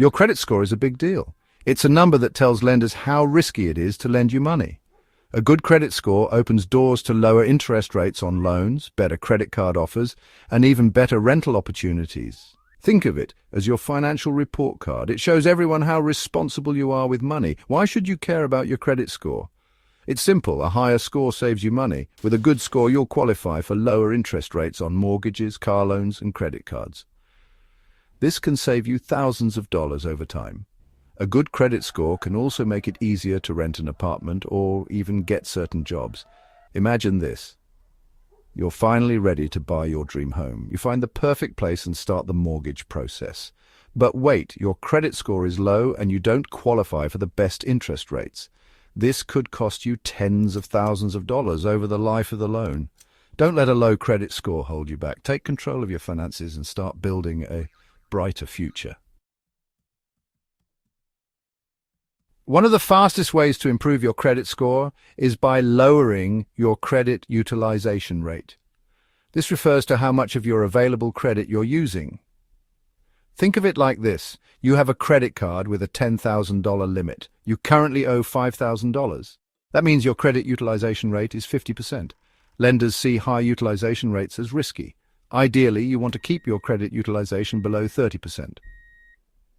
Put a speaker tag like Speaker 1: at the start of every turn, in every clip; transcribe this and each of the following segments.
Speaker 1: Your credit score is a big deal. It's a number that tells lenders how risky it is to lend you money. A good credit score opens doors to lower interest rates on loans, better credit card offers, and even better rental opportunities. Think of it as your financial report card. It shows everyone how responsible you are with money. Why should you care about your credit score? It's simple. A higher score saves you money. With a good score, you'll qualify for lower interest rates on mortgages, car loans, and credit cards. This can save you thousands of dollars over time. A good credit score can also make it easier to rent an apartment or even get certain jobs. Imagine this. You're finally ready to buy your dream home. You find the perfect place and start the mortgage process. But wait, your credit score is low and you don't qualify for the best interest rates. This could cost you tens of thousands of dollars over the life of the loan. Don't let a low credit score hold you back. Take control of your finances and start building a brighter future. One of the fastest ways to improve your credit score is by lowering your credit utilization rate. This refers to how much of your available credit you're using. Think of it like this. You have a credit card with a $10,000 limit. You currently owe $5,000. That means your credit utilization rate is 50%. Lenders see high utilization rates as risky. Ideally, you want to keep your credit utilization below 30%.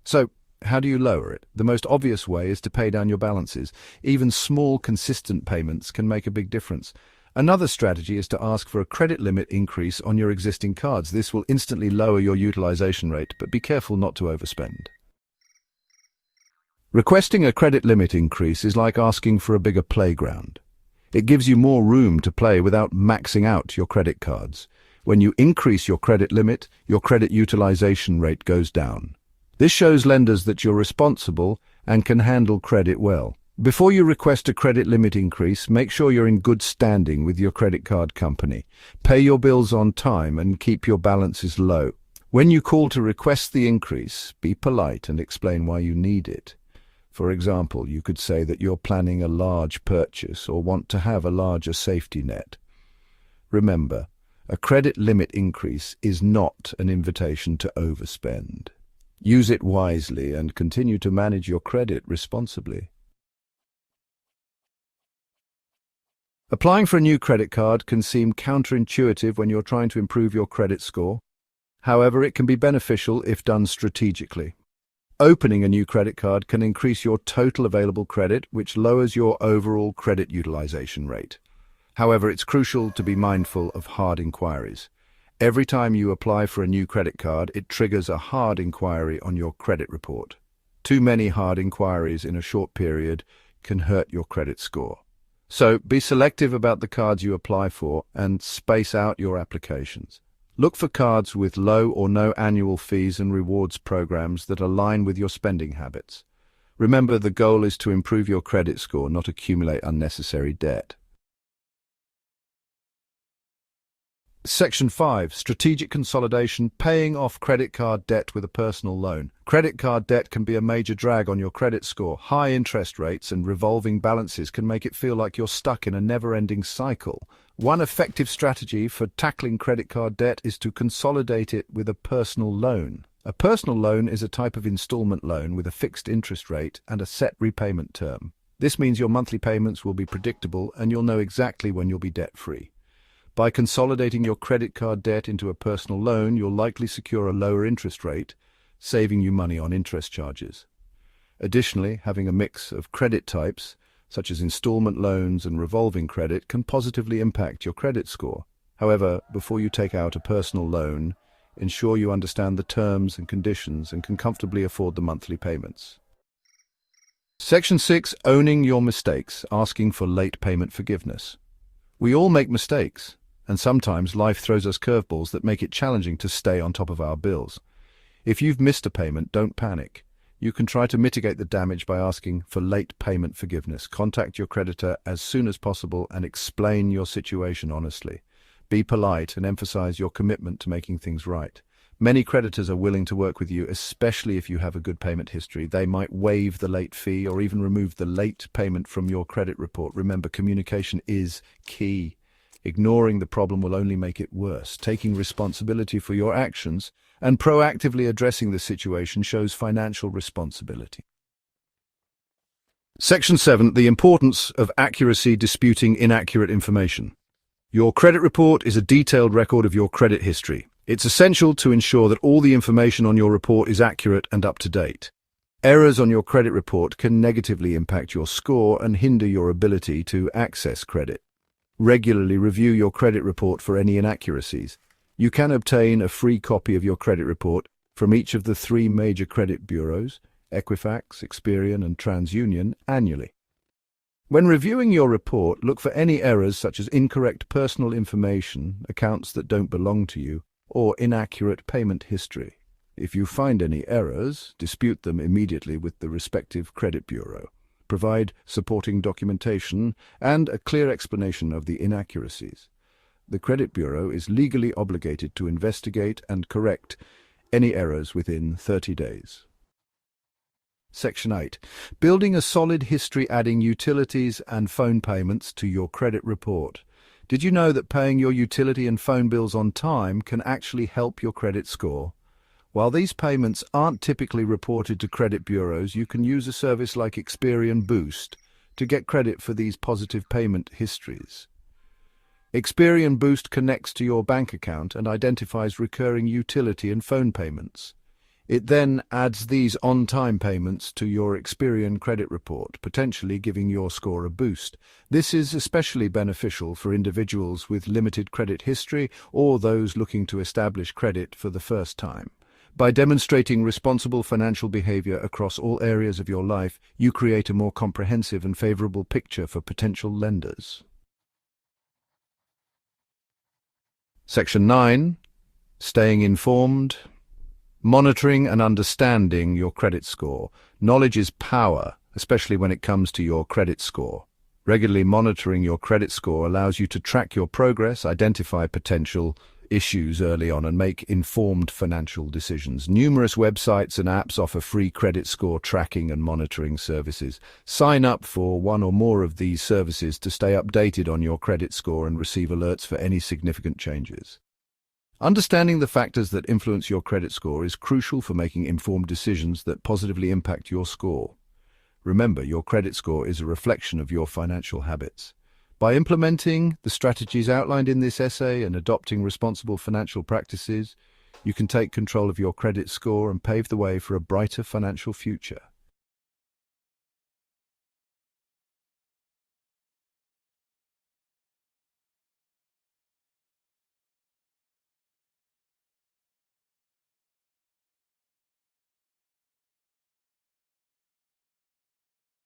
Speaker 1: So, how do you lower it? The most obvious way is to pay down your balances. Even small, consistent payments can make a big difference. Another strategy is to ask for a credit limit increase on your existing cards. This will instantly lower your utilization rate, but be careful not to overspend. Requesting a credit limit increase is like asking for a bigger playground. It gives you more room to play without maxing out your credit cards. When you increase your credit limit, your credit utilization rate goes down. This shows lenders that you're responsible and can handle credit well. Before you request a credit limit increase, make sure you're in good standing with your credit card company. Pay your bills on time and keep your balances low. When you call to request the increase, be polite and explain why you need it. For example, you could say that you're planning a large purchase or want to have a larger safety net. Remember, a credit limit increase is not an invitation to overspend. Use it wisely and continue to manage your credit responsibly. Applying for a new credit card can seem counterintuitive when you're trying to improve your credit score. However, it can be beneficial if done strategically. Opening a new credit card can increase your total available credit, which lowers your overall credit utilization rate. However, it's crucial to be mindful of hard inquiries. Every time you apply for a new credit card, it triggers a hard inquiry on your credit report. Too many hard inquiries in a short period can hurt your credit score. So be selective about the cards you apply for and space out your applications. Look for cards with low or no annual fees and rewards programs that align with your spending habits. Remember, the goal is to improve your credit score, not accumulate unnecessary debt. Section 5. Strategic consolidation, paying off credit card debt with a personal loan. Credit card debt can be a major drag on your credit score. High interest rates and revolving balances can make it feel like you're stuck in a never-ending cycle. One effective strategy for tackling credit card debt is to consolidate it with a personal loan. A personal loan is a type of installment loan with a fixed interest rate and a set repayment term. This means your monthly payments will be predictable and you'll know exactly when you'll be debt-free. By consolidating your credit card debt into a personal loan, you'll likely secure a lower interest rate, saving you money on interest charges. Additionally, having a mix of credit types, such as installment loans and revolving credit, can positively impact your credit score. However, before you take out a personal loan, ensure you understand the terms and conditions and can comfortably afford the monthly payments. Section 6. Owning your mistakes, asking for late payment forgiveness. We all make mistakes, and sometimes life throws us curveballs that make it challenging to stay on top of our bills. If you've missed a payment, don't panic. You can try to mitigate the damage by asking for late payment forgiveness. Contact your creditor as soon as possible and explain your situation honestly. Be polite and emphasize your commitment to making things right. Many creditors are willing to work with you, especially if you have a good payment history. They might waive the late fee or even remove the late payment from your credit report. Remember, communication is key. Ignoring the problem will only make it worse. Taking responsibility for your actions and proactively addressing the situation shows financial responsibility. Section 7. The importance of accuracy disputing inaccurate information. Your credit report is a detailed record of your credit history. It's essential to ensure that all the information on your report is accurate and up to date. Errors on your credit report can negatively impact your score and hinder your ability to access credit. Regularly review your credit report for any inaccuracies. You can obtain a free copy of your credit report from each of the 3 major credit bureaus, Equifax, Experian, and TransUnion, annually. When reviewing your report, look for any errors such as incorrect personal information, accounts that don't belong to you, or inaccurate payment history. If you find any errors, dispute them immediately with the respective credit bureau. Provide supporting documentation and a clear explanation of the inaccuracies. The credit bureau is legally obligated to investigate and correct any errors within 30 days. Section 8. Building a solid history, adding utilities and phone payments to your credit report. Did you know that paying your utility and phone bills on time can actually help your credit score? While these payments aren't typically reported to credit bureaus, you can use a service like Experian Boost to get credit for these positive payment histories. Experian Boost connects to your bank account and identifies recurring utility and phone payments. It then adds these on-time payments to your Experian credit report, potentially giving your score a boost. This is especially beneficial for individuals with limited credit history or those looking to establish credit for the first time. By demonstrating responsible financial behavior across all areas of your life, you create a more comprehensive and favorable picture for potential lenders. Section 9. Staying informed. Monitoring and understanding your credit score. Knowledge is power, especially when it comes to your credit score. Regularly monitoring your credit score allows you to track your progress, identify potential issues early on, and make informed financial decisions. Numerous websites and apps offer free credit score tracking and monitoring services. Sign up for one or more of these services to stay updated on your credit score and receive alerts for any significant changes. Understanding the factors that influence your credit score is crucial for making informed decisions that positively impact your score. Remember, your credit score is a reflection of your financial habits. By implementing the strategies outlined in this essay and adopting responsible financial practices, you can take control of your credit score and pave the way for a brighter financial future.